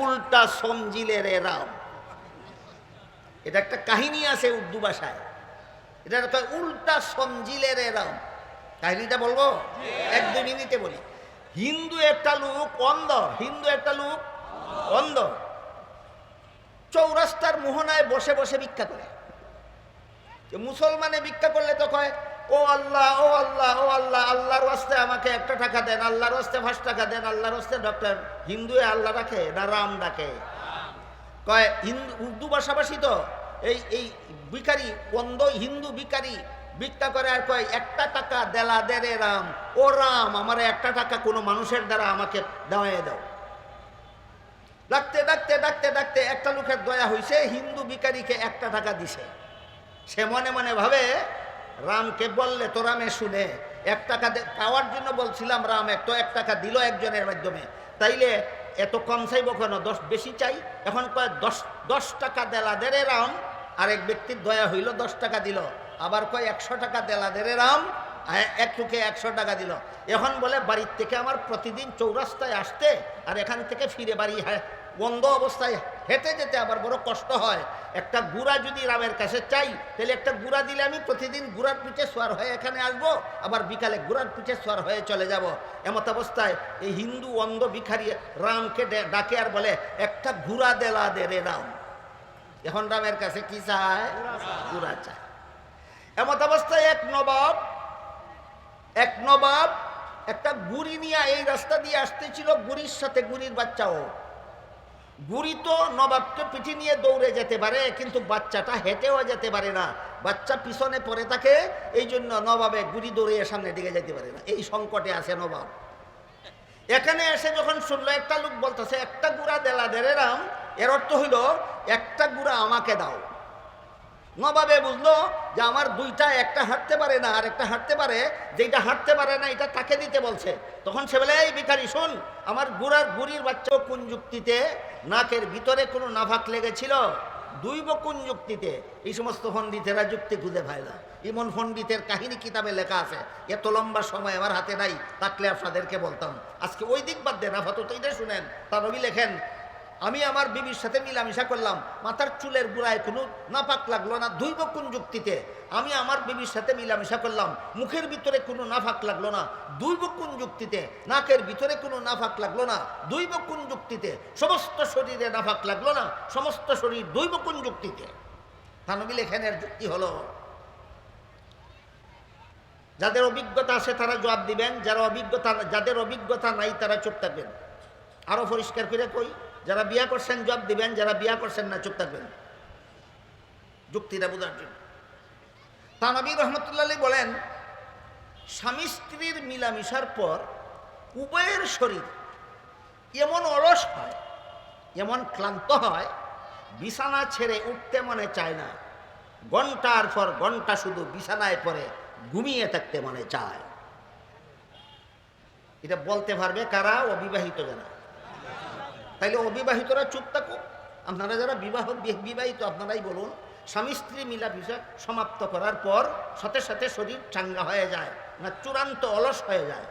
উল্টা সমজিলে রে রাম। এটা একটা কাহিনী আছে উর্দু ভাষায়, এটা উল্টা সমজিলে রে রাম। কাহিনীটা বলবো? 1-2 মিনিটে বলি। হিন্দু একটা লোক অন্ধ, হিন্দু একটা লোক অন্ধ চৌরাস্তার মোহনায় বসে বসে ভিক্ষা করে। মুসলমানে ভিক্ষা করলে তো কয়, ও আল্লাহ, ও আল্লাহ, ও আল্লাহ, আল্লাহর ওয়াস্তে আমাকে 1 টাকা দেন, আল্লাহর ওয়াস্তে 5 টাকা দেন, আল্লাহর ওয়াস্তে ডক্টর। হিন্দু আল্লাহ ডাকে না রাম ডাকে? কয় হিন্দু উর্দু ভাষাভাষী তো এই ভিখারি অন্ধ হিন্দু ভিখারি ভিক্ষা করে আর কয় 1 টাকা দেলা দে রে রাম। ও রাম, আমার 1 টাকা কোনো মানুষের দ্বারা আমাকে দেওয়াই দাও। ডাকতে ডাকতে ডাকতে ডাকতে একটা লোকের দয়া হইছে, হিন্দু ভিখারিকে 1 টাকা দিছে। সে মনে মনে ভাবে, রামকে বললে তো রামে শুনে, 1 টাকা পাওয়ার জন্য বলছিলাম, রাম তো 1 টাকা দিল একজনের মাধ্যমে, তাইলে এত কম চাইব কেন, 10 বেশি চাই। এখন কয় 10 টাকা দেলা দে রে রাম। আরেক ব্যক্তির দয়া হইল, 10 টাকা দিল। আবার কয় 100 টাকা দেলা দে রে রাম, এক লোকে 100 টাকা দিল। এখন বলে বাড়ির থেকে আমার প্রতিদিন চৌরাস্তায় আসতে আর এখান থেকে ফিরে বাড়ি বন্ধ অবস্থায় হেঁটে যেতে আবার বড় কষ্ট হয়। একটা গুড়া যদি রামের কাছে চাই, তাহলে একটা গুড়া দিলে আমি প্রতিদিন গুড়ার পিঠে সোয়ার হয়ে এখানে আসবো, আবার বিকালে গুড়ার পিঠে সোয়ার হয়ে চলে যাব। এমত অবস্থায় এই হিন্দু অন্ধ ভিখারি রামকে ডাকে আর বলে, একটা গুড়া দেলা দে রে রাম। এখন রামের কাছে কি চায়? গুড়া চায়। এমত অবস্থায় এক নবাব একটা গুড়ি নিয়ে এই রাস্তা দিয়ে আসতেছিল, গুড়ির সাথে গুড়ির বাচ্চাও। বুড়ি তো নবাবকে পিঠে নিয়ে দৌড়ে যেতে পারে, কিন্তু বাচ্চাটা হেঁটেও যেতে পারে না, বাচ্চা পিছনে পড়ে থাকে। এই জন্য নবাবে গুড়ি দৌড়িয়ে সামনে দিকে যেতে পারে না। এই সংকটে আছে নবাব। এখানে এসে যখন শুনলো একটা লোক বলতেছে, 1 গুড়া দেলা দে রে রাম, এর অর্থ হইল 1 গুড়া আমাকে দাও। নবাবে বুঝলো যে আমার 2টা, একটা হাঁটতে পারে না আর একটা হাঁটতে পারে, যেটা হাঁটতে পারে না এটা তাকে দিতে বলছে। তখন সে বলে, এই ভিখারি শোন, আমার গুড়ির বাচ্চা কোন যুক্তিতে নাকের ভিতরে কোনো নাফাক লেগেছিল? 2 কোন যুক্তিতে? এই সমস্ত পণ্ডিতেরা যুক্তি খুঁজে পায় না। ইমন পণ্ডিতের কাহিনী কিতাবে লেখা আছে, এত লম্বা সময় আমার হাতে নাই, থাকলে আপনাদেরকে বলতাম। আজকে ওই দিক বাদ দেন, আপাতত এটা শুনেন। তার নবী লেখেন, আমি আমার বিবির সাথে মিলামিশা করলাম, মাথার চুলের গোড়ায় কোনো নাপাক লাগলো না, 2 কোন যুক্তিতে। আমি আমার বিবির সাথে মিলামিশা করলাম, মুখের ভিতরে কোনো নাফাক লাগলো না, 2 কোন যুক্তিতে। নাকের ভিতরে কোনো নাফাক লাগলো না, 2 কোন যুক্তিতে। সমস্ত শরীরে নাফাক লাগলো না, সমস্ত শরীর 2 কোন যুক্তিতে। থানবী লেখেনের যুক্তি হলো, যাদের অভিজ্ঞতা আছে তারা জবাব দিবেন, যাদের অভিজ্ঞতা নাই তারা চুপ থাকবেন। আরো পরিষ্কার করে কই, যারা বিয়া করছেন জবাব দিবেন, যারা বিয়া করছেন না চুপ থাকবেন, যুক্তিটা বোঝার জন্য। থানবী রহমতুল্লাহ বলেন, স্বামী স্ত্রীর মিলামিশার পর উভয়ের শরীর এমন অলস হয়, এমন ক্লান্ত হয়, বিছানা ছেড়ে উঠতে মনে চায় না। ঘন্টার পর ঘন্টা শুধু বিছানায় পড়ে ঘুমিয়ে থাকতে মনে চায়। এটা বলতে পারবে কারা? অবিবাহিত যারা। তাইলে অবিবাহিতরা চুপ থাকুক, আপনারা যারা বিবাহিত আপনারাই বলুন। স্বামী স্ত্রী মিলামিশা সমাপ্ত করার পর সাথে সাথে শরীর চাঙ্গা হয়ে যায় না চূড়ান্ত অলস হয়ে যায়?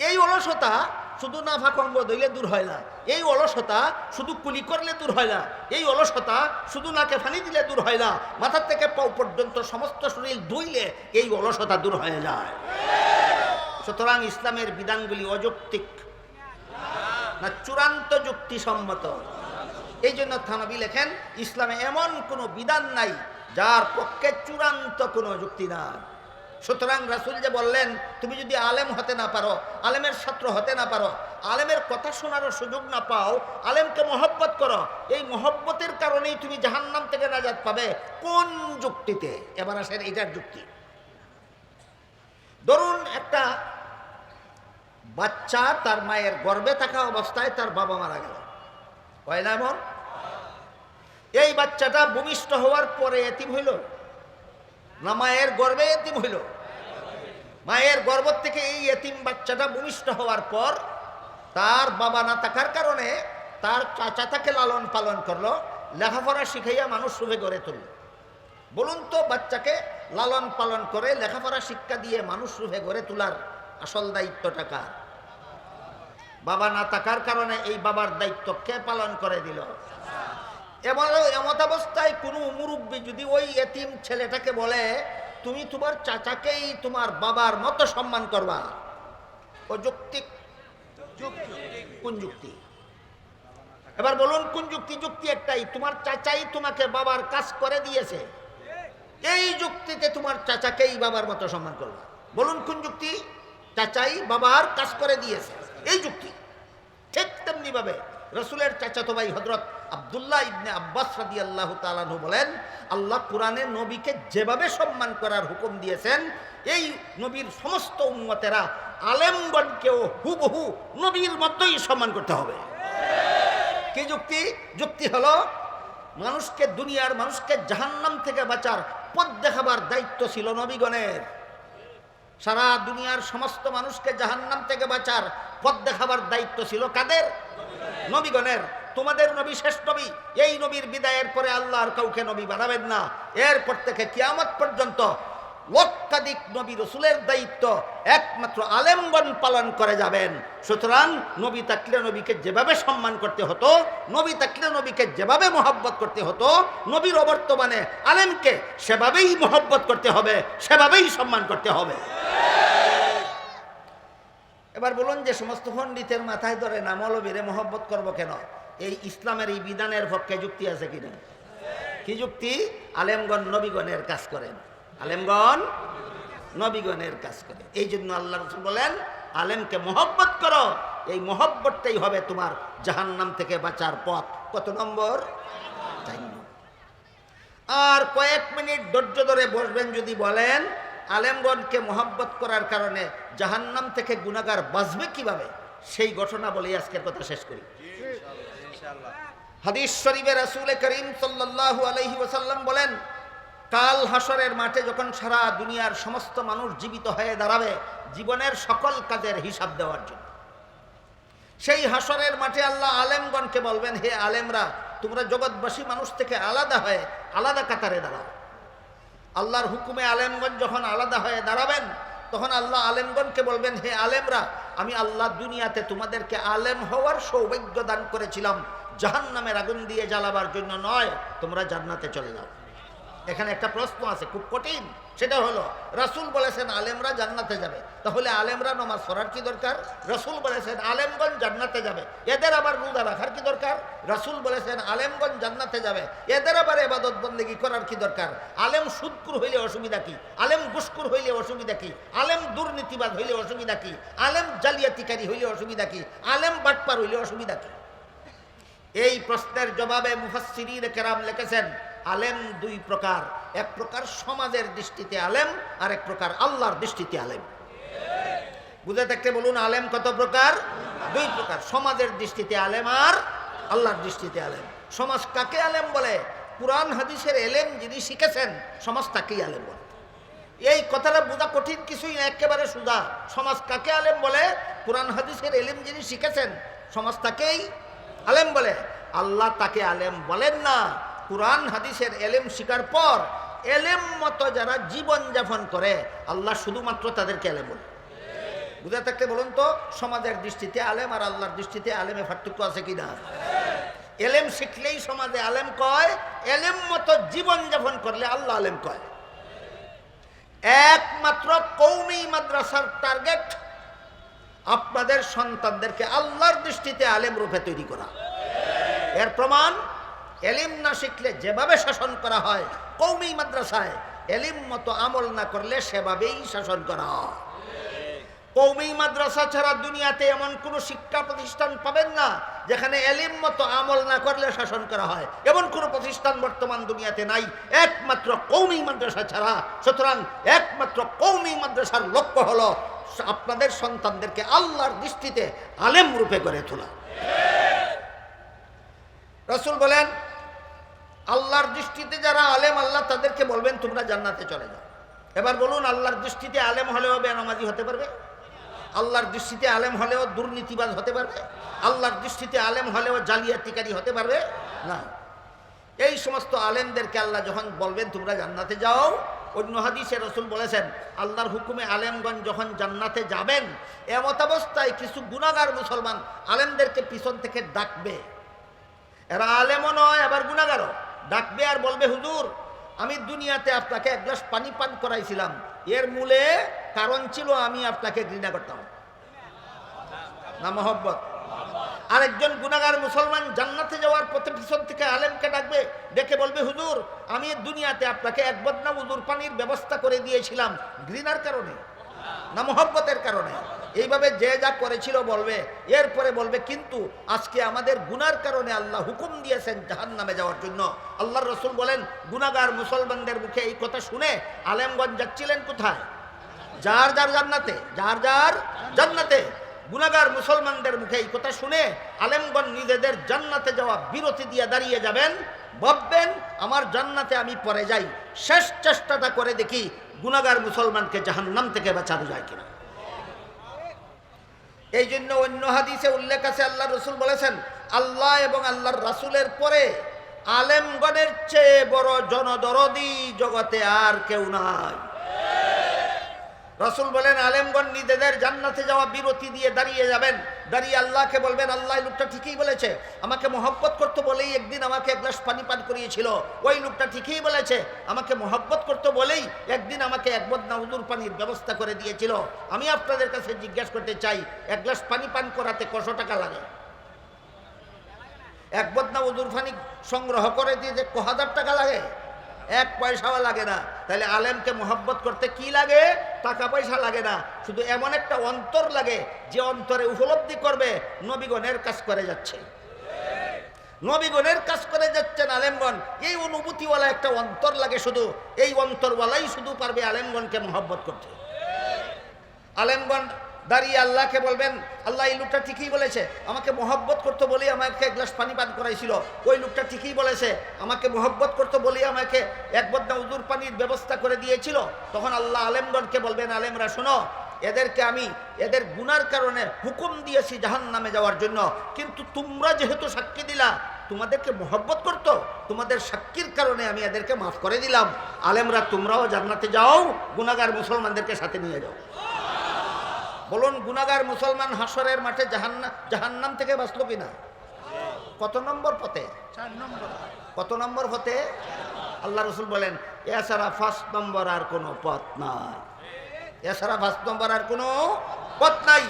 এই অলসতা শুধু নাফাক অঙ্গ দইলে দূর হয় না, এই অলসতা শুধু কুলি করলে দূর হয় না, এই অলসতা শুধু নাকে ফানি দিলে দূর হয় না, মাথার থেকে পাও পর্যন্ত সমস্ত শরীর ধুইলে এই অলসতা দূর হয়ে যায়। সুতরাং ইসলামের বিধানগুলি অযৌক্তিক না চূড়ান্ত যুক্তিসম্মত। এই জন্য থানবী লেখেন, ইসলামে এমন কোনো বিধান নাই যার পক্ষে চূড়ান্ত কোনো যুক্তি না। সুতরাং রাসূল যে বললেন, তুমি যদি আলেম হতে না পারো, আলেমের ছাত্র হতে না পারো, আলেমের কথা শোনারও সুযোগ না পাও, আলেমকে মহব্বত করো, এই মহব্বতের কারণেই তুমি জাহান্নাম থেকে নাজাত পাবে, কোন যুক্তিতে? এবার আসেন এটার যুক্তি। ধরুন একটা বাচ্চা তার মায়ের গর্ভে থাকা অবস্থায় তার বাবা মারা গেল, হয় না এমন? এই বাচ্চাটা ভূমিষ্ঠ হওয়ার পরে এতিম হইল না মায়ের গর্ভে এতিম হইল? মায়ের গর্ভ থেকে এই এতিম বাচ্চাটা ভূমিষ্ঠ হওয়ার পর তার বাবা না থাকার কারণে তার চাচা তাকে লালন পালন করলো, লেখাপড়া শিখাইয়া মানুষ রূপে গড়ে তুলল। বলুন তো, বাচ্চাকে লালন পালন করে লেখাপড়া শিক্ষা দিয়ে মানুষ রূপে গড়ে তোলার আসল দায়িত্বটা কার? বাবা না থাকার কারণে এই বাবার দায়িত্ব কে পালন করে দিল? এমত অবস্থায় কোনো মুরব্বী যদি ওই এতিম ছেলেটাকে বলে তুমি তোমার চাচাকেই তোমার বাবার মতো সম্মান করবা, ও যৌক্তিক? কোন যুক্তি? এবার বলুন কোন যুক্তি? যুক্তি একটাই, তোমার চাচাই তোমাকে বাবার কাজ করে দিয়েছে, এই যুক্তিতে তোমার চাচাকেই বাবার মতো সম্মান করবা। বলুন কোন যুক্তি? চাচাই বাবার কাজ করে দিয়েছে, এই যুক্তি। ঠিক তেমনি ভাবে রসুলের চাচাতো ভাই হযরত আব্দুল্লাহ ইবনে আব্বাস রাদিয়াল্লাহু তাআলা আনহু বলেন, আল্লাহ কোরআনে নবীকে যেভাবে সম্মান করার হুকুম দিয়েছেন, এই নবীর সমস্ত উম্মতেরা আলেমগণকেও হুবহু নবীর মতোই সম্মান করতে হবে। কি যুক্তি? যুক্তি হলো মানুষকে, দুনিয়ার মানুষকে জাহান্নাম থেকে বাঁচার পথ দেখাবার দায়িত্ব ছিল নবীগণের। সারা দুনিয়ার সমস্ত মানুষকে জাহান্নাম থেকে বাঁচার পথ দেখাবার দায়িত্ব ছিল কাদের? নবীগণের। তোমাদের নবী শেষ নবী, এই নবীর বিদায়ের পরে আল্লাহ আর কাউকে নবী বানাবেন না। এরপর থেকে কিয়ামত পর্যন্ত লক্ষাধিক নবী রসুলের দায়িত্ব একমাত্র আলেমগণ পালন করে যাবেন। সুতরাং নবী থাকলে নবীকে যেভাবে সম্মান করতে হতো, নবী থাকলে নবীকে যেভাবে মহব্বত করতে হতো, নবীর অবর্তমানে আলেমকে সেভাবেই মহব্বত করতে হবে, সেভাবেই সম্মান করতে হবে। এবার বলুন যে সমস্ত পণ্ডিতের মাথায় ধরে না মৌলবীরে মহব্বত করব কেন? এই ইসলামের এই বিধানের পক্ষে যুক্তি আছে কিনা? কি যুক্তি? আলেমগণ নবীগণের কাজ করেন, আলেমগণ নবীগণের কাজ করে। এই জন্য আল্লাহ রাসূল বলেন আলেমকে মহব্বত করো, এই মহব্বতটাই হবে তোমার জাহান্নাম থেকে বাঁচার পথ। কত নম্বর? 4 নম্বর। আর কয়েক মিনিট ধৈর্য ধরে বসবেন যদি বলেন আলেমগণকে মহব্বত করার কারণে জাহান্নাম থেকে গুনাহগার বাঁচবে কিভাবে, সেই ঘটনা বলে আজকের কথা শেষ করি। হাদিস শরীফে রাসূল করিম সাল্লাল্লাহু আলাইহি ওয়াসাল্লাম বলেন, কাল হাসরের মাঠে যখন সারা দুনিয়ার সমস্ত মানুষ জীবিত হয়ে দাঁড়াবে জীবনের সকল কাজের হিসাব দেওয়ার জন্য, সেই হাসরের মাঠে আল্লাহ আলেমগণকে বলবেন, হে আলেমরা, তোমরা জগৎবাসী মানুষ থেকে আলাদা হয়ে আলাদা কাতারে দাঁড়াও। আল্লাহর হুকুমে আলেমগণ যখন আলাদা হয়ে দাঁড়াবেন তখন আল্লাহ আলেমগণকে বলবেন, হে আলেমরা, আমি আল্লাহ দুনিয়াতে তোমাদেরকে আলেম হওয়ার সৌভাগ্য দান করেছিলাম, জাহান্নামের আগুন দিয়ে জ্বালাবার জন্য নয়, তোমরা জান্নাতে চলে যাও। এখানে একটা প্রশ্ন আছে খুব কঠিন, সেটা হলো রাসূল বলেছেন আলেমরা জান্নাতে যাবে, তাহলে আলেমরা নামাজ পড়ার কি দরকার? রাসূল বলেছেন আলেমগণ জান্নাতে যাবে, এদের আবার রোজা রাখার কি দরকার? রাসূল বলেছেন আলেমগণ জান্নাতে যাবে, এদের আবার ইবাদত বন্দেগী করার কি দরকার? আলেম সুদকুর হইলে অসুবিধা কি? আলেম ঘুষখোর হইলে অসুবিধা কি? আলেম দুর্নীতিবাজ হইলে অসুবিধা কি? আলেম জালিয়াতিকারী হইলে অসুবিধা কি? আলেম বাটপার হইলে অসুবিধা কি? এই প্রশ্নের জবাবে মুফাসসিরিন কেরাম লিখেছেন আলেম 2 প্রকার, এক প্রকার সমাজের দৃষ্টিতে আলেম, আর এক প্রকার আল্লাহর দৃষ্টিতে আলেম। বুঝে থাকতে বলুন আলেম কত প্রকার? 2 প্রকার, সমাজের দৃষ্টিতে আলেম আর আল্লাহর দৃষ্টিতে আলেম। সমাজ কাকে আলেম বলে? কুরআন হাদিসের এলেম যিনি শিখেছেন সমাজ তাকেই আলেম বলে। এই কথাটা বোঝা কঠিন কিছুই না, একেবারে সোজা। সমাজ কাকে আলেম বলে? কুরআন হাদিসের এলেম যিনি শিখেছেন সমাজ তাকেই আলেম বলে। আল্লাহ তাকে আলেম বলেন না, কুরআন হাদিসের এলেম শিকার পর এলেম মতো যারা জীবন যাপন করে আল্লাহ শুধুমাত্র তাদেরকে আলেম বলে। বুঝে থাকতে বলুন তো সমাজের দৃষ্টিতে আলেম আর আল্লাহর দৃষ্টিতে আলেমে পার্থক্য আছে কিনা? এলেম শিখলেই সমাজে আলেম কয়, এলেম মতো জীবন যাপন করলে আল্লাহ আলেম কয়। একমাত্র কওমি মাদ্রাসার টার্গেট আপনাদের সন্তানদেরকে আল্লাহর দৃষ্টিতে আলেম রূপে তৈরি করা। এর প্রমাণ এলিম না শিখলে যেভাবে শাসন করা হয় কওমি মাদ্রাসায়, এলিম মতো আমল না করলে সেভাবেই শাসন করা হয়। কওমি মাদ্রাসা ছাড়া দুনিয়াতে এমন কোন শিক্ষা প্রতিষ্ঠান পাবেন না যেখানে এলিম মতো আমল না করলে শাসন করা হয়, এমন কোন প্রতিষ্ঠান বর্তমান দুনিয়াতে নাই, একমাত্র কওমি মাদ্রাসা ছাড়া। সুতরাং একমাত্র কওমি মাদ্রাসার লক্ষ্য হলো আপনাদের সন্তানদেরকে আল্লাহর দৃষ্টিতে আলেম রূপে গড়ে তোলা। রাসূল বলেন আল্লাহর দৃষ্টিতে যারা আলেম আল্লাহ তাদেরকে বলবেন তোমরা জান্নাতে চলে যাও। এবার বলুন আল্লাহর দৃষ্টিতে আলেম হলেও বেনামাজি হতে পারবে? আল্লাহর দৃষ্টিতে আলেম হলেও দুর্নীতিবাজ হতে পারবে? আল্লাহর দৃষ্টিতে আলেম হলেও জালিয়াতিকারী হতে পারবে না। এই সমস্ত আলেমদেরকে আল্লাহ যখন বলবেন তোমরা জান্নাতে যাও, অন্য হাদিসে রাসূল বলেছেন আল্লাহর হুকুমে আলেমগণ যখন জান্নাতে যাবেন এমত অবস্থায় কিছু গুনাহগার মুসলমান আলেমদেরকে পিছন থেকে ডাকবে। এরা আলেমও নয় আবার গুনাহগারও। ডাকবে আর বলবে, হুজুর আমি দুনিয়াতে আপনাকে এক গ্লাস পানি পান করাইছিলাম, এর মূলে কারণ ছিল আমি আপনাকে ঘৃণা করতাম। না মহব্বত? আরেকজন গুনাহগার মুসলমান জান্নাতে যাওয়ার পথে পিছন থেকে আলেমকে ডাকবে, ডেকে বলবে, হুজুর আমি দুনিয়াতে আপনাকে এক বদনা উজুর পানির ব্যবস্থা করে দিয়েছিলাম ঘৃণার কারণে না মহব্বতের কারণে। এইভাবে যে যা করেছিল বলবে। এরপরে বলবে, কিন্তু আজকে আমাদের গুনার কারণে আল্লাহ হুকুম দিয়েছেন জাহান্নামে যাওয়ার জন্য। আল্লাহর রাসূল বলেন, গুনাহগার মুসলমানদের মুখে এই কথা শুনে আলেমগণ যাচ্ছিলেন কোথায়? যার যার জান্নাতে, যার যার জান্নাতে। গুনাহগার মুসলমানদের মুখে এই কথা শুনে আলেমগণ নিজেদের জান্নাতে যাওয়া বিরতি দিয়ে দাঁড়িয়ে যাবেন, ভাববেন আমার জান্নাতে আমি পরে যাই, শেষ চেষ্টাটা করে দেখি গুনাহগার মুসলমানকে জাহান্নাম থেকে বাঁচানো যায় কিনা। এই জন্য অন্য হাদিসে উল্লেখ আছে, আল্লাহ রাসূল বলেছেন আল্লাহ এবং আল্লাহর রাসূলের পরে আলেমগণের চেয়ে বড় জনদরদি জগতে আর কেউ নাই। রাসূল বলেন আলেমগণ নিজেদের জান্নাতে যাওয়া বিরতি দিয়ে দাঁড়িয়ে যাবেন, দাঁড়িয়ে আল্লাহকে বলবেন, আল্লাহ এই লোকটা ঠিকই বলেছে, আমাকে মহব্বত করতে বলেই একদিন আমাকে এক গ্লাস পানি পান করিয়েছিল। ওই লোকটা ঠিকই বলেছে, আমাকে মহব্বত করতে বলেই একদিন আমাকে এক বদনা উজুর পানির ব্যবস্থা করে দিয়েছিল। আমি আপনাদের কাছে জিজ্ঞাসা করতে চাই, এক গ্লাস পানি পান করাতে কত টাকা লাগে? এক বদনা উজুর পানি সংগ্রহ করে দিয়ে যে 1000 টাকা লাগে? এক পয়সাও লাগে না। তাহলে আলেমকে মহব্বত করতে কি লাগে? টাকা পয়সা লাগে না, শুধু এমন একটা অন্তর লাগে যে অন্তরে উপলব্ধি করবে নবীগণের কাজ করে যাচ্ছে, নবীগণের কাজ করে যাচ্ছেন আলেমগণ। এই অনুভূতিওয়ালা একটা অন্তর লাগে, শুধু এই অন্তরওয়ালাই শুধু পারবে আলেমগণকে মহব্বত করতে। আলেমগণ দাঁড়িয়ে আল্লাহকে বলবেন, আল্লাহ এই লোকটা ঠিকই বলেছে, আমাকে মহব্বত করতে বলি আমাকে এক গ্লাস পানি পান করাইছিল। ওই লোকটা ঠিকই বলেছে, আমাকে মহব্বত করতে বলি আমাকে এক বদনা উজুর পানির ব্যবস্থা করে দিয়েছিল। তখন আল্লাহ আলেমগণকে বলবেন, আলেমরা শোনো, এদেরকে আমি এদের গুনার কারণে হুকুম দিয়েছি জাহান্নামে যাওয়ার জন্য, কিন্তু তোমরা যেহেতু সাক্ষী দিলা তোমাদেরকে মহব্বত করতো, তোমাদের সাক্ষীর কারণে আমি এদেরকে মাফ করে দিলাম। আলেমরা তোমরাও জান্নাতে যাও, গুনাহগার মুসলমানদেরকে সাথে নিয়ে যাও। বলুন, গুনাহগার মুসলমান হাসরের মাঠে জাহান্নাম থেকে বাঁচলো কিনা? কত নম্বর পথে? 4 নম্বর। কত নম্বর পথে? আল্লাহ রাসূল বলেন এছাড়া 5 নম্বর আর কোনো পথ নাই, এছাড়া 5 নম্বর আর কোনো পথ নাই।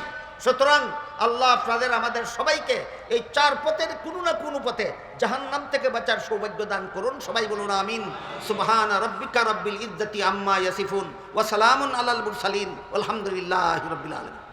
সুতরাং আল্লাহ আপনাদের আমাদের সবাইকে এই 4 পথের কোনো না কোনো পথে জাহান্নাম থেকে বাঁচার সৌভাগ্য দান করুন। সবাই বলুন আমিন। সুবহান রাব্বিকা রাব্বিল ইজ্জাতি আম্মা ইয়াসিফুন ওয়া সালামুন আলাল মুরসালিন আলহামদুলিল্লাহি রাব্বিল আলামিন।